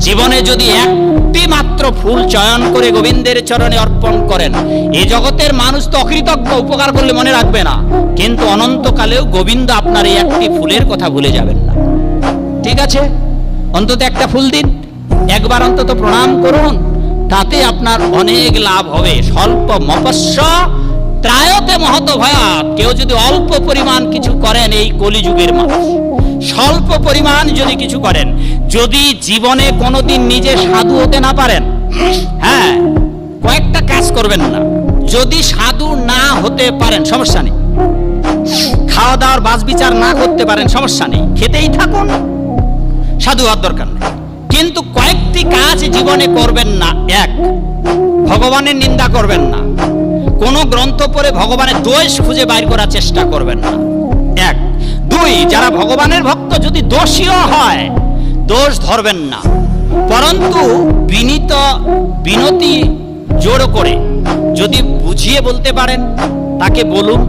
জীবনে যদি একটি মাত্র ফুল চয়ন করে গোবিন্দের চরণে অর্পণ করেন, এই জগতের মানুষ তো অকৃতজ্ঞ, উপকার করলে মনে রাখবে না, কিন্তু অনন্তকালেও গোবিন্দ আপনার এই একটি ফুলের কথা ভুলে যাবেন না। ঠিক আছে, অন্তত একটা ফুল দিন, একবার অন্তত প্রণাম করুন, তাতে আপনার অনেক লাভ হবে। স্বল্প মপস্য ত্রায়তে মহত ভয়াৎ। কেউ যদি অল্প পরিমাণ কিছু করেন, এই কলিযুগের মানুষ স্বল্প পরিমাণ যদি কিছু করেন, যদি জীবনে কোনোদিন নিজে সাধু হতে না পারেন, হ্যাঁ, কয়েকটা কাজ করবেন না। যদি সাধু না হতে পারেন সমস্যা নেই, খাওয়া দাওয়ার বাছ বিচার না করতে পারেন সমস্যা নেই, খেতেই থাকুন, সাধু হওয়ার দরকার নেই। কিন্তু কয়েকটি কাজ জীবনে করবেন না। এক, ভগবানের নিন্দা করবেন না, কোন গ্রন্থ পড়ে ভগবানের দোষ খুঁজে বাইর করার চেষ্টা করবেন না। এক। দুই, যারা ভগবানের ভক্ত যদি দোষীও হয়, দোষ ধরবেন না, পরন্তু বিনতি জোর করে যদি বুঝিয়ে বলতে পারেন তাকে বলুন,